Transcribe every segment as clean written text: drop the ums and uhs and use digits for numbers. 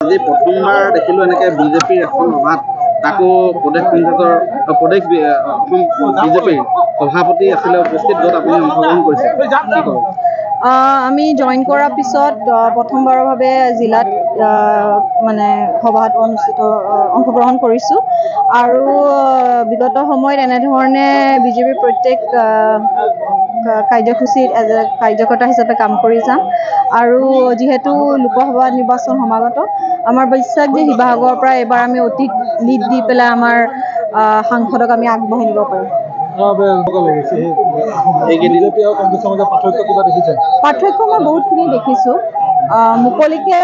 আজি প্ৰথমবাৰ দেখিলো এনেকে বিজেপিৰ এখন সভাত তাকো প্ৰদেশ বিজেপিৰ সভাপতি আছিলে উপস্থিত, য'ত আপুনি অংশগ্ৰহণ কৰিছে। আমি জইন কৰাৰ পিছত প্ৰথমবাৰৰ বাবে জিলাত মানে সভাত অংশগ্ৰহণ কৰিছোঁ আৰু বিগত সময়ত এনেধৰণে বিজেপিৰ প্ৰত্যেক কাৰ্যসূচীত কাৰ্যকৰ্তা হিচাপে কাম কৰি যাম আৰু যিহেতু লোকসভা নিৰ্বাচন সমাগত আমাৰ বিশ্বাস যে শিৱসাগৰৰ পৰা এইবাৰ আমি অতি লিড দি পেলাই আমাৰ সাংসদক আমি আগবঢ়াই নিব পাৰিম। পাৰ্থক্য মই বহুতখিনি দেখিছোঁ। মুকলিকে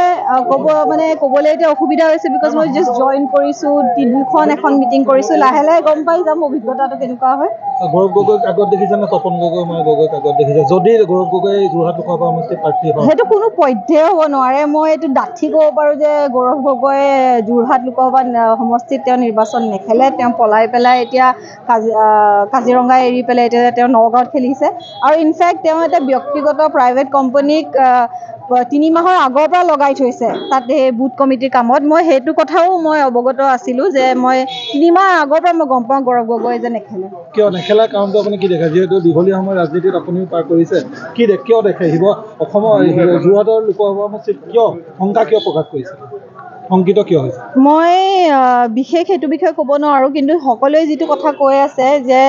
ক'বলৈ এতিয়া অসুবিধা হৈছে, বিকজ মই জাষ্ট জইন কৰিছোঁ, এখন মিটিং কৰিছোঁ, লাহে লাহে গম পাই যাম অভিজ্ঞতাটো কেনেকুৱা হয়। গৌৰৱ গগৈক আগত দেখিছে নে তপন গগৈ গগৈক আগত দেখিছে? যদি গৌৰৱ গগৈ যোৰহাট লোকসভা সমষ্টিৰ প্ৰাৰ্থী হয়, সেইটো কোনো পধ্যেই হ'ব নোৱাৰে। মই এইটো ডাঠি ক'ব পাৰোঁ যে গৌৰৱ গগৈ যোৰহাট লোকসভা সমষ্টিত তেওঁ নিৰ্বাচন নেখেলে। তেওঁ পলাই পেলাই এতিয়া কাজিৰঙা এৰি পেলাই এতিয়া তেওঁ নগাঁৱত খেলিছে আৰু ইনফেক্ট তেওঁ এটা ব্যক্তিগত প্ৰাইভেট কোম্পানীক 3 মাহৰ আগৰ পৰা লগাই থৈছে তাত সেই বুথ কমিটিৰ কামত। মই সেইটো কথাও মই অৱগত আছিলোঁ যে মই 3 মাহ আগৰ পৰা মই গম পাওঁ গৌৰৱ গগৈ যে নেখেলে। কিয় নেখেলাৰ কাৰণটো আপুনি কি দেখে? যিহেতু দীঘলীয়া সময় ৰাজনীতিত আপুনিও পাৰ কৰিছে, কিয় দেখে অসমৰ যোৰহাটৰ লোকসভা সমষ্টিত শংকা কিয় প্ৰকাশ কৰিছে? শংকিত কিয় হৈছে? মই বিশেষ সেইটো বিষয়ে ক'ব নোৱাৰোঁ, কিন্তু সকলোৱে যিটো কথা কৈ আছে যে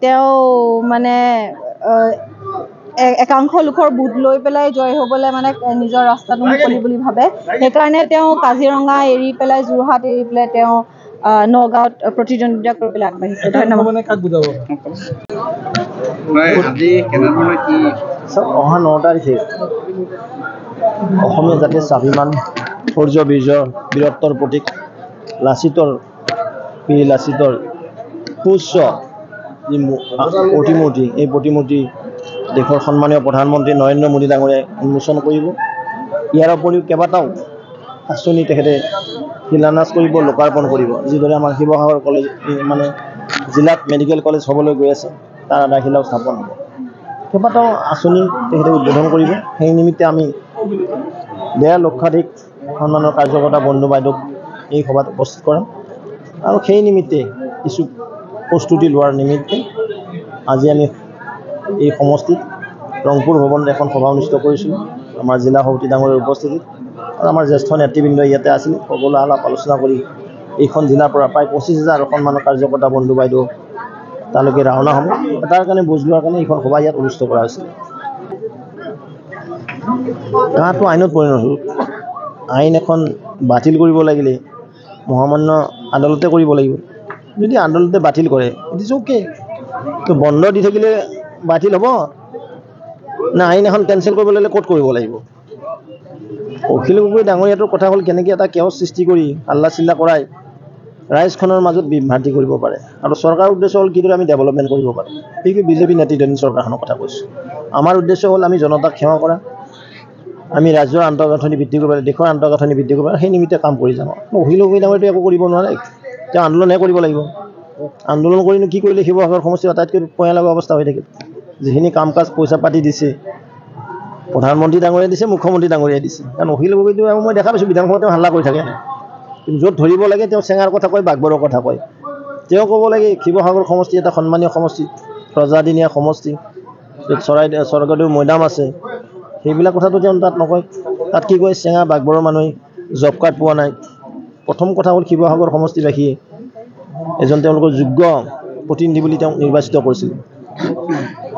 তেওঁ মানে একাংশ লোকৰ বুট লৈ পেলাই জয় হ'বলৈ মানে নিজৰ ৰাস্তাটো মুকলি বুলি ভাবে, সেইকাৰণে তেওঁ কাজিৰঙা এৰি পেলাই যোৰহাট এৰি পেলাই তেওঁ নগাঁৱত প্ৰতিদ্বন্দ্বিতা কৰি পেলাই আগবাঢ়িছে। ধন্যবাদ। অহা 9 তাৰিখে অসমীয়া জাতিৰ স্বাভিমান, শৌৰ্য বীৰত্বৰ প্ৰতীক লাচিতৰ সুউচ্চ যি প্ৰতিমূৰ্তি, এই প্ৰতিমূৰ্তি দেশৰ সন্মানীয় প্ৰধানমন্ত্ৰী নৰেন্দ্ৰ মোদী ডাঙৰীয়াই উন্মোচন কৰিব। ইয়াৰ উপৰিও কেইবাটাও আঁচনি তেখেতে শিলান্যাস কৰিব, লোকাৰ্পণ কৰিব। যিদৰে আমাৰ শিৱসাগৰ কলেজ জিলাত মেডিকেল কলেজ হ'বলৈ গৈ আছে, তাৰ আধাৰশিলাও স্থাপন হ'ব। কেইবাটাও আঁচনি তেখেতে উদ্বোধন কৰিব। সেই নিমিত্তে আমি 1.5 লক্ষাধিক সন্মানৰ কাৰ্যকৰ্তা বন্ধু বাইদেউক এই সভাত উপস্থিত কৰাম আৰু সেই নিমিত্তে কিছু প্ৰস্তুতি লোৱাৰ নিমিত্তে আজি আমি এই সমষ্টিত ৰংপুৰ ভৱনত এখন সভা অনুষ্ঠিত কৰিছিলোঁ আমাৰ জিলা সভাপতি ডাঙৰীয়াৰ উপস্থিতিত, আৰু আমাৰ জ্যেষ্ঠ নেতৃবৃন্দ ইয়াতে আছিল। সকলো আলাপ আলোচনা কৰি এইখন জিলাৰ পৰা প্ৰায় 25,000 সন্মানৰ কাৰ্যকৰ্তা বন্ধু বাইদেউ তালৈকে ৰাওনা হ'ব। তাৰ কাৰণে বুজ লোৱাৰ কাৰণে এইখন সভা ইয়াত অনুষ্ঠিত কৰা হৈছিল। তাহাঁতো আইনত পৰিণত হ'ল। আইন এখন বাতিল কৰিব লাগিলে মহামান্য আদালতে কৰিব লাগিব। যদি আদালতে বাতিল কৰে, ইট ইজ অ'কে। বন্ধ দি থাকিলে বাতিল হ'ব না? আইন এখন কেঞ্চেল কৰিব লাগিলে ক'ত কৰিব লাগিব? অখিল গগৈ ডাঙৰীয়াটোৰ কথা হ'ল কেনেকৈ এটা কেওছ সৃষ্টি কৰি হাল্লা চিল্লা কৰাই ৰাইজখনৰ মাজত বিভ্ৰান্তি কৰিব পাৰে, আৰু চৰকাৰৰ উদ্দেশ্য হ'ল কিদৰে আমি ডেভেলপমেণ্ট কৰিব পাৰোঁ। সেইটো বিজেপি নেতৃত্বাধীন চৰকাৰখনৰ কথা কৈছোঁ। আমাৰ উদ্দেশ্য হ'ল আমি জনতাক সেৱা কৰা, আমি ৰাজ্যৰ আন্তঃগাঁথনি বৃদ্ধি কৰিব লাগে, দেশৰ আন্তঃগাঁথনি বৃদ্ধি কৰিব লাগে। সেই নিমিত্তে কাম কৰি যাওঁ। অখিল গগৈ ডাঙৰীয়াটো একো কৰিব নোৱাৰে, তেওঁ আন্দোলনহে কৰিব লাগিব। আন্দোলন কৰিনো কি কৰিলে শিৱসাগৰ সমষ্টিৰ আটাইতকৈ পয়া লগা অৱস্থা হৈ থাকে। যিখিনি কাম কাজ পইচা পাতি দিছে, প্ৰধানমন্ত্ৰী ডাঙৰীয়াই দিছে, মুখ্যমন্ত্ৰী ডাঙৰীয়াই দিছে। কাৰণ অখিল গগৈটো মই দেখা পাইছোঁ বিধানসভাত তেওঁ হাল্লা কৰি থাকে, কিন্তু য'ত ধৰিব লাগে তেওঁ চেঙাৰ কথা কয়, বাঘবৰৰ কথা কয়। তেওঁ ক'ব লাগে শিৱসাগৰ সমষ্টি এটা সন্মানীয় সমষ্টি, ৰজাদিনীয়া সমষ্টি, য'ত স্বৰ্গদেউ মৈদাম আছে, সেইবিলাক কথাটো তেওঁ তাত নকয়। তাত কি কয়, চেঙা বাঘবৰৰ মানুহে জব কাৰ্ড পোৱা নাই। প্ৰথম কথা হ'ল শিৱসাগৰ সমষ্টিবাসীয়ে এজন তেওঁলোকৰ যোগ্য প্ৰতিনিধি বুলি তেওঁক নিৰ্বাচিত কৰিছিল।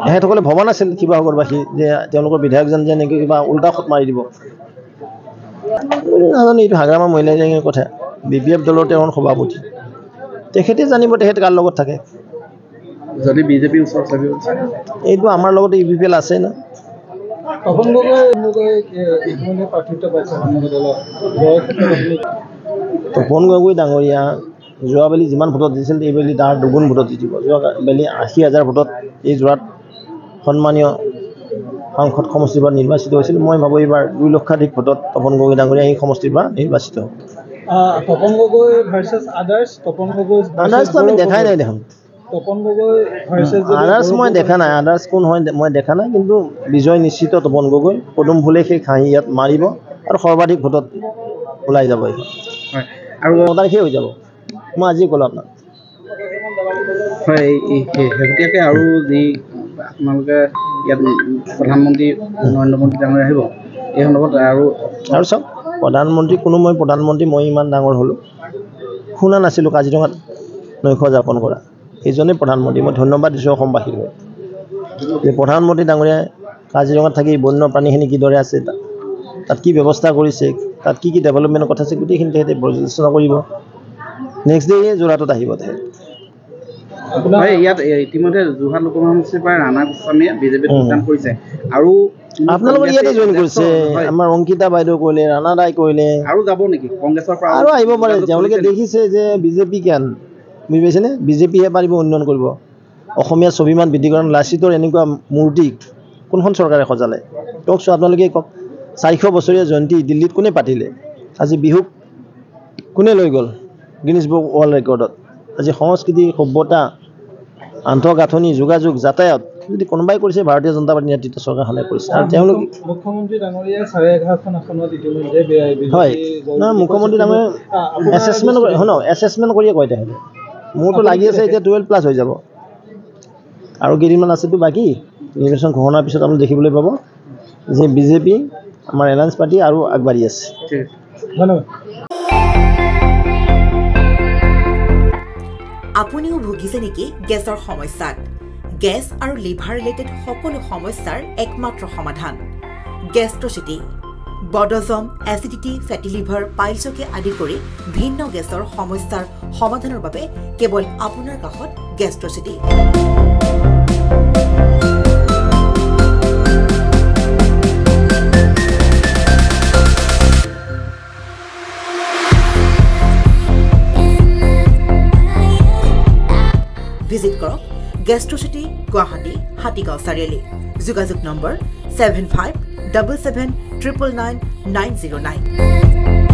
এখেতসকলে ভবা নাছিল শিৱসাগৰবাসী যে তেওঁলোকৰ বিধায়কজন যে এনেকৈ কিবা উল্টা খুট মাৰি দিব। নাজানো, এইটো হাগ্ৰামা মহিলাজনীৰ কথা। BPF দলৰ তেওঁৰ সভাপতি, তেখেতে জানিব তেখেতে কাৰ লগত থাকে। যদি বিজেপি ওচৰ চাপিব, এইটো আমাৰ লগতে UPPL আছে না। তপন গগৈ ডাঙৰীয়া যোৱাবেলি যিমান ভোটত দিছিল, এইবেলি তাৰ দুগুণ ভোটত জিতিব। যোৱাবেলি 80,000 ভোটত এই যোৰহাট সন্মানীয় সাংসদ সমষ্টিৰ পৰা নিৰ্বাচিত হৈছিল। মই ভাবোঁ এইবাৰ 2 লক্ষাধিক ভোটত তপন গগৈ ডাঙৰীয়া এই সমষ্টিৰ পৰা নিৰ্বাচিত হ'ব। তপন গগৈ ভাৰ্চেছ আদাৰ্ছ, আদাৰ্ছটো আমি দেখাই নাই দেখোন। তপন গগৈ ভাৰ্চেছ আদাৰ্ছ মই দেখা নাই, আদাৰ্ছ কোন হয় মই দেখা নাই, কিন্তু বিজয় নিশ্চিত তপন গগৈ। পদুম ফুলে সেই ঘাঁহি ইয়াত মাৰিব। আৰু সৰ্বাধিক ভোটত ওলাই যাব এইখন হয় আৰু 9 তাৰিখে হৈ যাব মই আজি ক'লোঁ আপোনাক হয় শেহতীয়াকৈ আৰু যি আপোনালোকে ইয়াত প্ৰধানমন্ত্ৰী নৰেন্দ্ৰ মোদী ডাঙৰীয়া আহিব এই সন্দৰ্ভত আৰু চাওক প্ৰধানমন্ত্ৰী কোনো মই প্ৰধানমন্ত্ৰী মই ইমান ডাঙৰ হ'লোঁ শুনা নাছিলোঁ কাজিৰঙাত নৈশ যাপন কৰা এইজনেই প্ৰধানমন্ত্ৰী মই ধন্যবাদ দিছোঁ অসমবাসীক যে প্ৰধানমন্ত্ৰী ডাঙৰীয়াই কাজিৰঙাত থাকি বন্য প্ৰাণীখিনি কিদৰে আছে তাত কি ব্যৱস্থা কৰিছে তাত কি কি ডেভেলপমেণ্টৰ কথা আছে গোটেইখিনি তেখেতে পৰ্যালোচনা কৰিব নেক্সট ডে যোৰহাটত আহিব তেখেতে হয় ইয়াত ইতিমধ্যে যোৰহাট লোকসভা সমষ্টিৰ পৰা ৰাণা গোস্বামীয়ে বিজেপিত যোগদান কৰিছে আৰু আপোনালোকৰ ইয়াতে জইন কৰিছে আমাৰ অংকিতা বাইদেউ কৰিলে ৰাণা দাই কৰিলে আৰু যাব নেকি কংগ্ৰেছৰ পৰা আৰু আহিব পাৰে তেওঁলোকে দেখিছে যে বিজেপি কেন বুজি পাইছেনে বিজেপিহে পাৰিব উন্নয়ন কৰিব অসমীয়া স্বাভিমান বৃদ্ধিকৰণ লাচিতৰ এনেকুৱা মূৰ্তি কোনখন চৰকাৰে সজালে কওকচোন আপোনালোকে কওক 400 বছৰীয়া জয়ন্তী দিল্লীত কোনে পাতিলে আজি বিহুক কোনে লৈ গ'ল গিনিজ বুক ৱৰ্ল্ড ৰেকৰ্ডত আজি সংস্কৃতি সভ্যতা আন্তঃগাঁথনি যোগাযোগ যাতায়াত যদি কোনোবাই কৰিছে ভাৰতীয় জনতা পাৰ্টি নেতৃত্ব চৰকাৰখনে কৰিছে আৰু তেওঁলোক মুখ্যমন্ত্ৰী ডাঙৰীয়াই 11.5খন আসনত ইতিমধ্যে হয় না মুখ্যমন্ত্ৰী ডাঙৰীয়াই এছেছমেণ্ট কৰিয়ে কয় তেখেতে মোৰতো লাগি আছে এতিয়া 12+ হৈ যাব আৰু কেইদিনমান আছেতো বাকী নিৰ্বাচন ঘোষণাৰ পিছত আপুনি দেখিবলৈ পাব যে বিজেপি আমাৰ এলায়েন্স পাৰ্টি আৰু আগবাঢ়ি আছে ধন্যবাদ আপুনিও ভুগিছে নেকি গেছৰ সমস্যাত গেছ আৰু লিভাৰ ৰিলেটেড সকলো সমস্যাৰ একমাত্ৰ সমাধান গেষ্ট্ৰচিটি বডজম এচিডিটি ফেটি লিভাৰ পাইলছকে আদি কৰি ভিন্ন গেছৰ সমস্যাৰ সমাধানৰ বাবে কেৱল আপোনাৰ কাষত গেষ্ট্ৰচিটি ভিজিট কৰক গেষ্ট্ৰচিটি গুৱাহাটী হাতীগাঁও চাৰিআলি যোগাযোগ নম্বৰ 7577999909